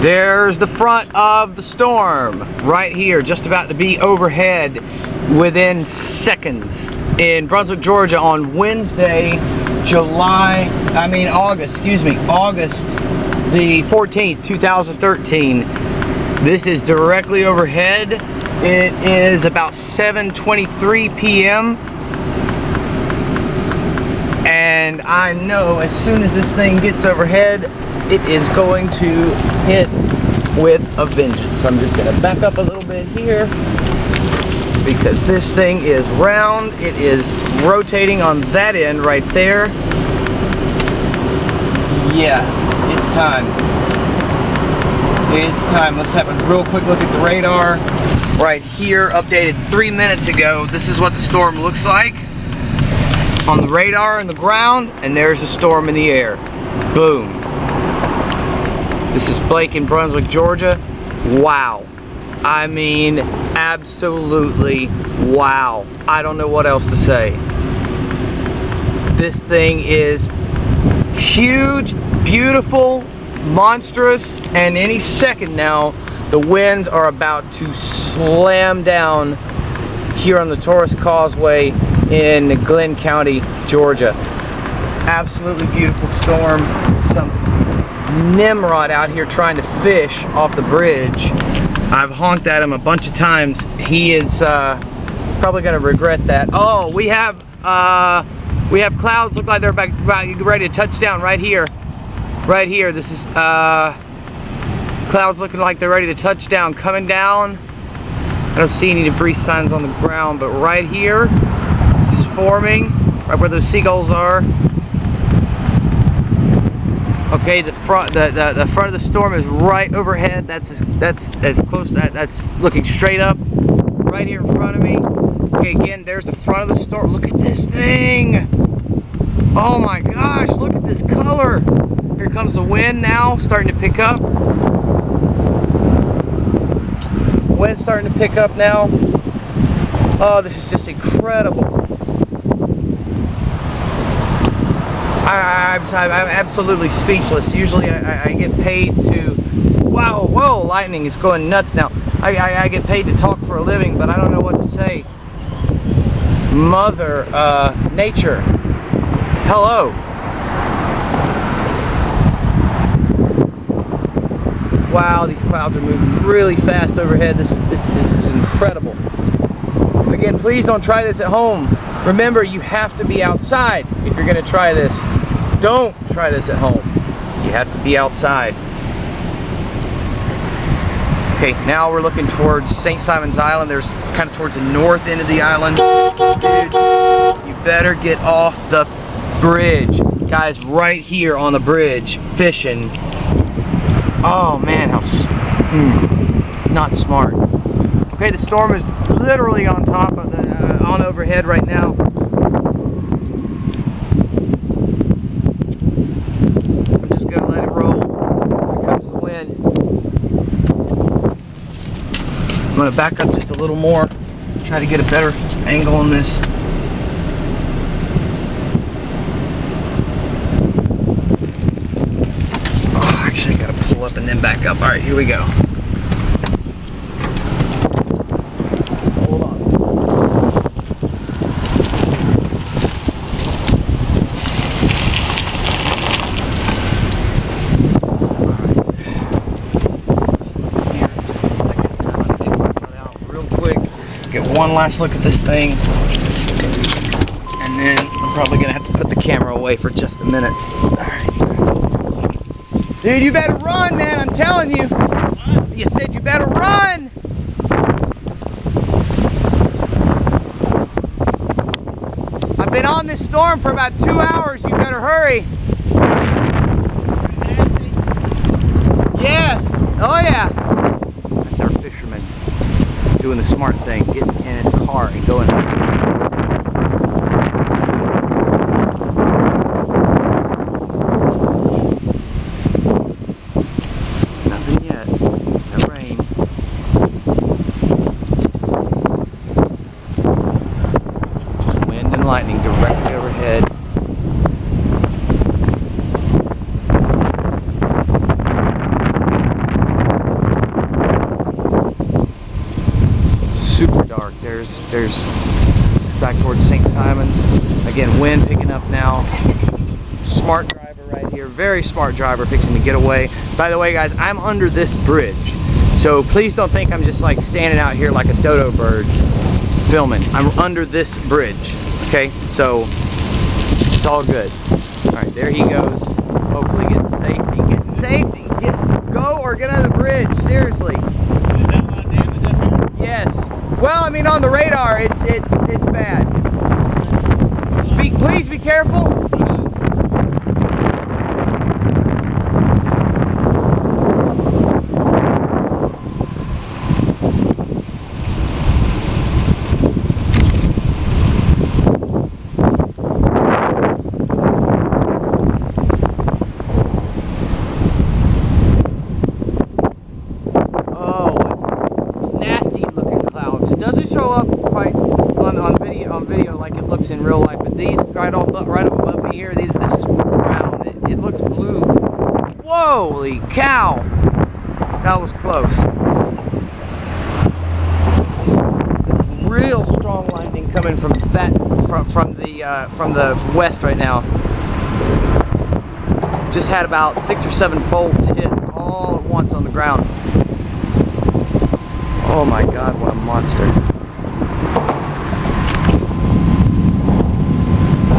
There's the front of the storm right here, just about to be overhead within seconds in Brunswick, Georgia on Wednesday, August the 14th, 2013. This is directly overhead. It is about 7:23 p.m. and I know as soon as this thing gets overhead, it is going to hit with a vengeance. So I'm just going to back up a little bit here because this thing is round. It is rotating on that end right there. Yeah, it's time. It's time. Let's have a real quick look at the radar right here, updated 3 minutes ago. This is what the storm looks like on the radar and the ground, and there's a storm in the air. Boom. This is Blake in Brunswick, Georgia. Wow. I mean, absolutely wow. I don't know what else to say. This thing is huge, beautiful, monstrous, and any second now, the winds are about to slam down here on the Torres Causeway in Glynn County, Georgia. Absolutely beautiful storm. Some Nimrod out here trying to fish off the bridge. I've honked at him a bunch of times. He is probably going to regret that. Oh, we have clouds look like they're about ready to touch down right here. Right here. This is clouds looking like they're ready to touch down, coming down. I don't see any debris signs on the ground, but right here, this is forming, right where those seagulls are. Okay, the front of the storm is right overhead. That's as close. That's looking straight up, right here in front of me. Okay, again, there's the front of the storm. Look at this thing. Oh my gosh, look at this color. Here comes the wind now, starting to pick up. Wind's starting to pick up now. Oh, this is just incredible. I'm absolutely speechless. Usually I get paid to, wow, whoa, lightning is going nuts now. I get paid to talk for a living, but I don't know what to say. Mother Nature, hello. Wow, these clouds are moving really fast overhead. This is incredible. Again, please don't try this at home. Remember, you have to be outside if you're going to try this. Don't try this at home. You have to be outside. Okay, now we're looking towards St. Simon's Island. There's kind of towards the north end of the island. Dude, you better get off the bridge. Guys, right here on the bridge, fishing. Oh man, how not smart. Okay, the storm is literally on top of the on overhead right now. I'm just gonna let it roll. Here comes the wind. I'm gonna back up just a little more, try to get a better angle on this. Oh, actually, I gotta pull up and then back up. All right, here we go. Get one last look at this thing, and then I'm probably gonna have to put the camera away for just a minute. All right. Dude, you better run, man, I'm telling you. What? You said you better run. I've been on this storm for about 2 hours. You better hurry. Yes. Oh yeah. That's our fisherman doing the smart thing, getting in his car and going. Nothing yet. No rain. Wind and lightning directly overhead. there's back towards St. Simon's. Again, wind picking up now. Smart driver right here, very smart driver, fixing to get away. By the way, guys, I'm under this bridge, so please don't think I'm just like standing out here like a dodo bird filming. I'm under this bridge, okay? So it's all good. All right, there he goes. Hopefully getting safety. Getting safety. Go or get out of the bridge. Seriously. Is that a lot of damage up here? Yes. Well, I mean, on the radar, it's bad. Please be careful. In real life, but these right up above me here, this is brown. It looks blue. Holy cow! That was close. Real strong lightning coming from the west right now. Just had about 6 or 7 bolts hit all at once on the ground. Oh my God! What a monster!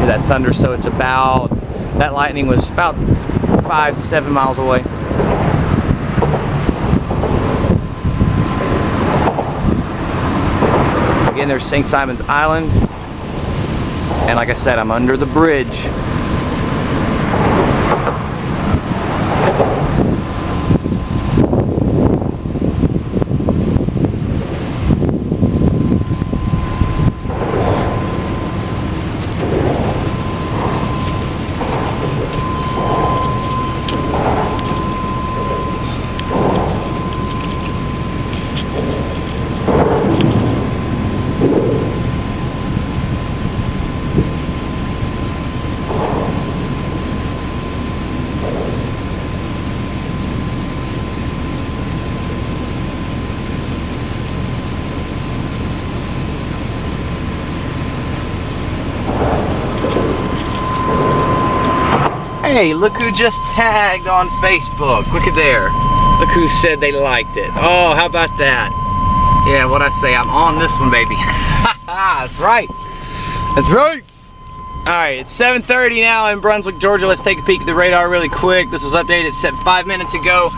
That thunder, so it's about, that lightning was about 5-7 miles away. Again, there's St. Simon's Island, and like I said, I'm under the bridge. Hey, look who just tagged on Facebook. Look at there. Look who said they liked it. Oh, how about that? Yeah, what'd I say? I'm on this one, baby. That's right. That's right. Alright, it's 7:30 now in Brunswick, Georgia. Let's take a peek at the radar really quick. This was updated set 5 minutes ago.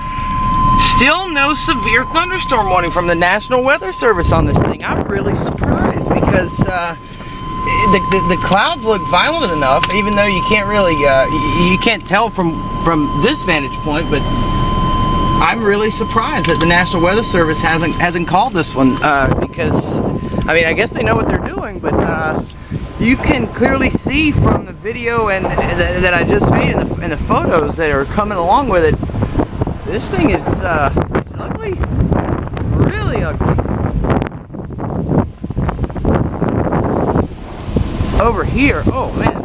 Still no severe thunderstorm warning from the National Weather Service on this thing. I'm really surprised because the clouds look violent enough, even though you can't really you can't tell from this vantage point. But I'm really surprised that the National Weather Service hasn't called this one because I mean, I guess they know what they're doing, but you can clearly see from the video and that I just made and the photos that are coming along with it. This thing is it's ugly, really ugly. Over here, oh man.